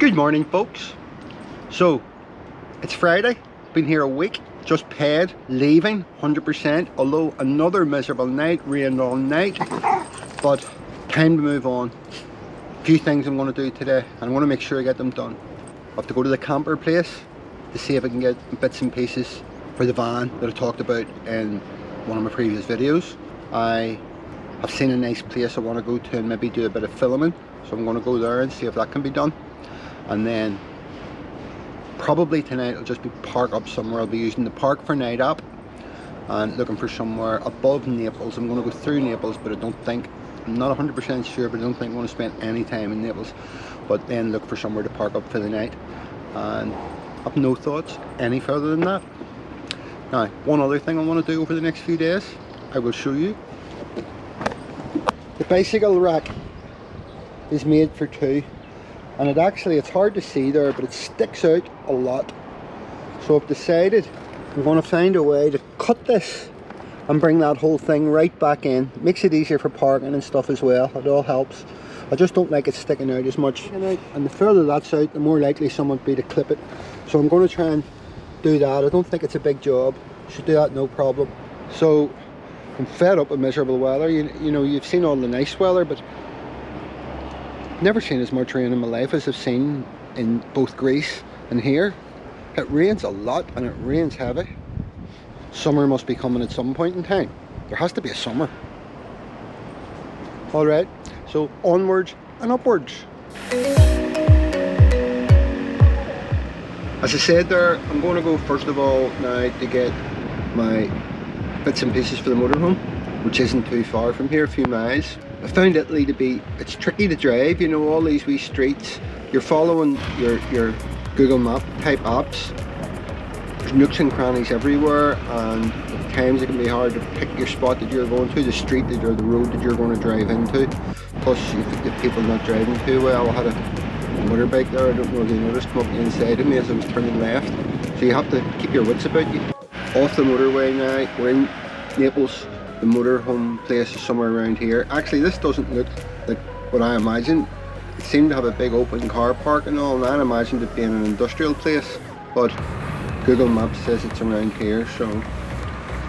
Good morning, folks. So it's Friday, been here a week, just paid, leaving 100%, although another miserable night, rained all night, but time to move on. A few things I'm going to do today, and I'm going to make sure I get them done. I have to go to the camper place to see if I can get bits and pieces for the van that I talked about in one of my previous videos. I have seen a nice place I want to go to and maybe do a bit of filming, so I'm going to go there and see if that can be done. And then probably tonight I'll just be parked up somewhere. I'll be using the Park for Night app and looking for somewhere above Naples. I'm going to go through Naples, but I'm not 100% sure, but I don't think I'm going to spend any time in Naples. But then look for somewhere to park up for the night, and I have no thoughts any further than that. Now, one other thing I want to do over the next few days, I will show you. The bicycle rack is made for two, and it's hard to see there, but it sticks out a lot. So I've decided I'm going to find a way to cut this and bring that whole thing right back in. It makes it easier for parking and stuff as well. It all helps. I just don't like it sticking out as much, and the further that's out, the more likely someone would be to clip it. So I'm going to try and do that. I don't think it's a big job. Should do that no problem. So I'm fed up with miserable weather. You know, you've seen all the nice weather, but never seen as much rain in my life as I've seen in both Greece and here. It rains a lot, and it rains heavy. Summer must be coming at some point in time. There has to be a summer. Alright, so onwards and upwards. As I said there, I'm going to go first of all now to get my bits and pieces for the motorhome, which isn't too far from here, a few miles. I found Italy to be, it's tricky to drive, you know, all these wee streets. You're following your Google Map type apps. There's nooks and crannies everywhere, and at times it can be hard to pick your spot that you're going to, the street that or the road that you're going to drive into. Plus, you've got people not driving too well. I had a motorbike there, I don't know if you noticed, come up the inside of me as I was turning left. So you have to keep your wits about you. Off the motorway now, we're in Naples. The motorhome place is somewhere around here. Actually, this doesn't look like what I imagined. It seemed to have a big open car park and all, and I imagined it being an industrial place, but Google Maps says it's around here, so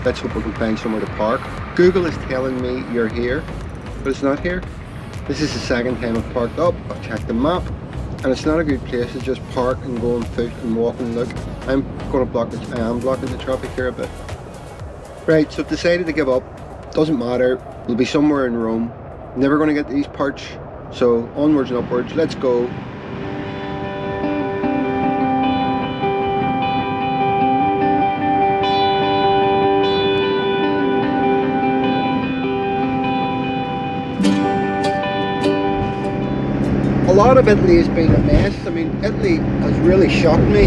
let's hope we can find somewhere to park. Google is telling me you're here, but it's not here. This is the second time I've parked up. I've checked the map, and it's not a good place to just park and go on foot and walk and look. I am blocking the traffic here a bit. Right, so I've decided to give up. Doesn't matter, we'll be somewhere in Rome. Never going to get these parts, so onwards and upwards, let's go. A lot of Italy has been a mess. I mean, Italy has really shocked me.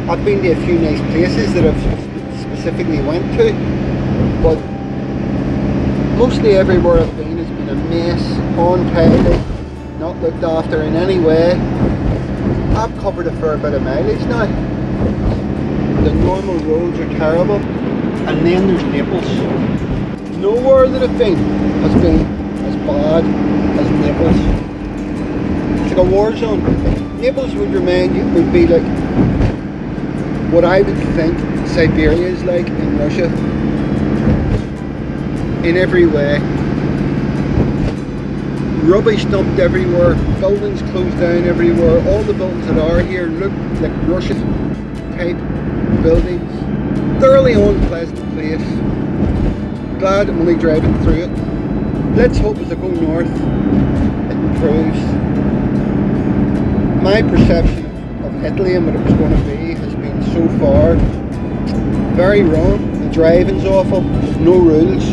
I've been to a few nice places that I've specifically went to, but mostly everywhere I've been has been a mess, untidy, not looked after in any way. I've covered a fair bit of mileage now. The normal roads are terrible, and then there's Naples. Nowhere that I've been has been as bad as Naples. It's like a war zone. Naples would be like what I would think Siberia is like in Russia. In every way. Rubbish dumped everywhere, buildings closed down everywhere. All the buildings that are here look like Russian type buildings. Thoroughly unpleasant place. Glad I'm only driving through it. Let's hope as I go north it improves. My perception of Italy and what it was going to be has been so far very wrong. The driving's awful, there's no rules.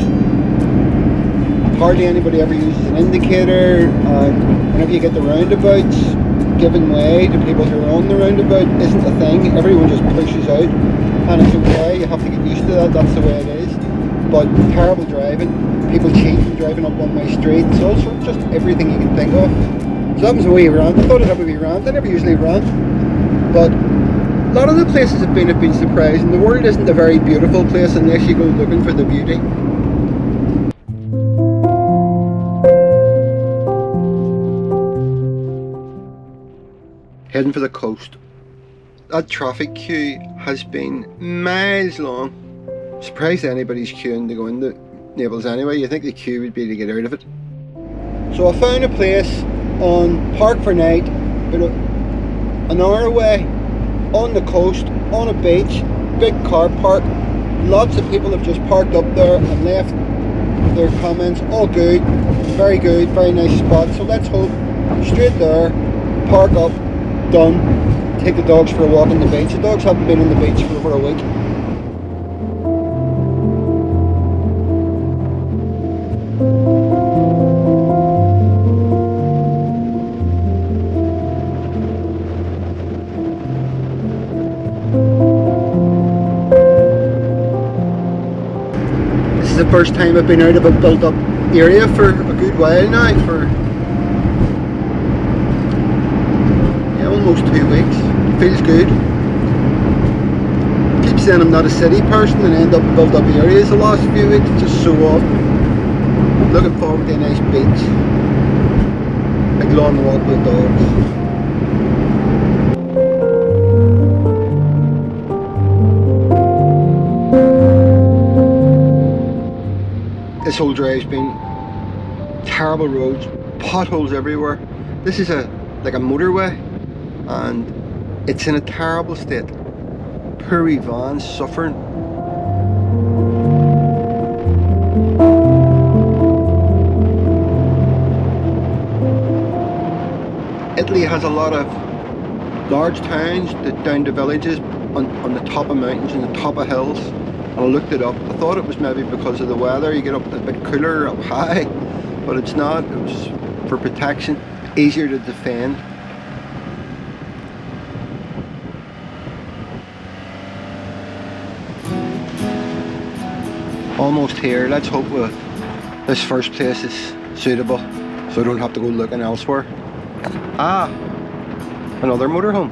Hardly anybody ever uses an indicator, and whenever you get the roundabouts, giving way to people who are on the roundabout isn't a thing. Everyone just pushes out, and it's okay, you have to get used to that, that's the way it is. But terrible driving, people cheating, driving up one-way streets, all sorts, just everything you can think of. So that was a wee rant. I thought it would be rant, I never usually rant, but a lot of the places I've been surprising. The world isn't a very beautiful place unless you go looking for the beauty. heading for the coast. That traffic queue has been miles long. Surprised anybody's queuing to go into Naples anyway. You think the queue would be to get out of it. So I found a place on Park for Night, about an hour away, on the coast, on a beach, big car park. Lots of people have just parked up there and left their comments. All good, very nice spot. So let's hope, straight there, park up, done, take the dogs for a walk on the beach. The dogs haven't been on the beach for over a week. This is the first time I've been out of a built up area for a good while now, for almost 2 weeks. Feels good. Keep saying I'm not a city person and end up in built up areas the last few weeks, just so often. Looking forward to a nice beach, big long walk with dogs. This whole drive's been terrible roads, potholes everywhere. This is like a motorway, and it's in a terrible state. Poor wee vans suffering. Italy has a lot of large towns down to villages on the top of mountains and the top of hills. And I looked it up. I thought it was maybe because of the weather, you get up a bit cooler up high, but it's not. It was for protection, easier to defend. Almost here. Let's hope this first place is suitable, so I don't have to go looking elsewhere. Ah, another motorhome.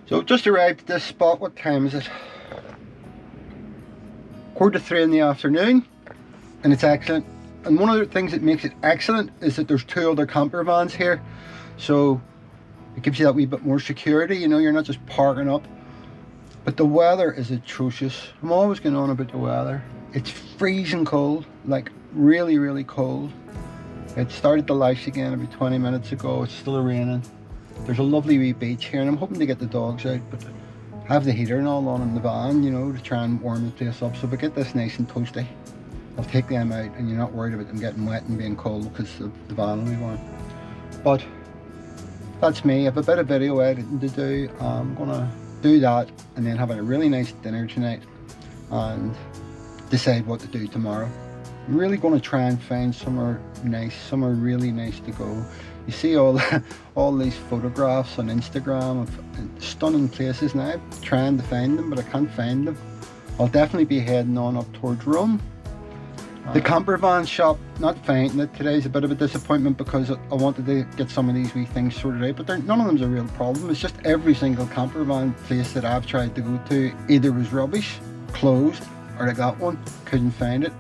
So just arrived at this spot. What time is it? 2:45 in the afternoon, and it's excellent. And one of the things that makes it excellent is that there's 2 other camper vans here, so it gives you that wee bit more security, you know, you're not just parking up. But the weather is atrocious. I'm always going on about the weather. It's freezing cold, like really cold. It started to lash again about 20 minutes ago. It's still raining. There's a lovely wee beach here, and I'm hoping to get the dogs out, but I have the heater and all on in the van, you know, to try and warm the place up. So if I get this nice and toasty, I'll take them out, and you're not worried about them getting wet and being cold because the van will be warm. But that's me. I have a bit of video editing to do. I'm gonna do that and then having a really nice dinner tonight and decide what to do tomorrow. I'm really going to try and find somewhere nice, somewhere really nice to go. You see all these photographs on Instagram of stunning places, and I'm trying to find them, but I can't find them. I'll definitely be heading on up towards Rome. The camper van shop, not finding it. Today's a bit of a disappointment because I wanted to get some of these wee things sorted out, but none of them's a real problem. It's just every single camper van place that I've tried to go to either was rubbish, closed, or I got one, couldn't find it.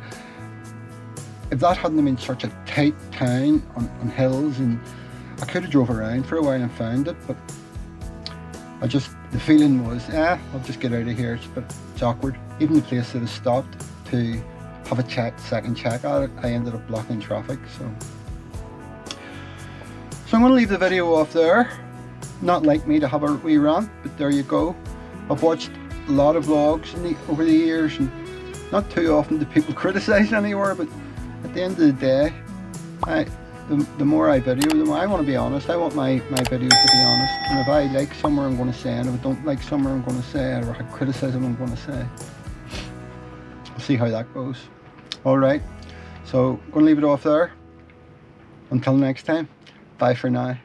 If that hadn't been such a tight town on hills, and I could have drove around for a while and found it, but the feeling was, I'll just get out of here. It's awkward. Even the place that I stopped to have a second check at it, I ended up blocking traffic. So I'm going to leave the video off there. Not like me to have a wee rant, but there you go. I've watched a lot of vlogs over the years, and not too often do people criticise anywhere, but at the end of the day, the more I video, the more I want to be honest. I want my videos to be honest, and if I like somewhere, I'm going to say, and if I don't like somewhere, I'm going to say, or have criticism, I'm going to say. We'll see how that goes. Alright, so I'm going to leave it off there. Until next time, bye for now.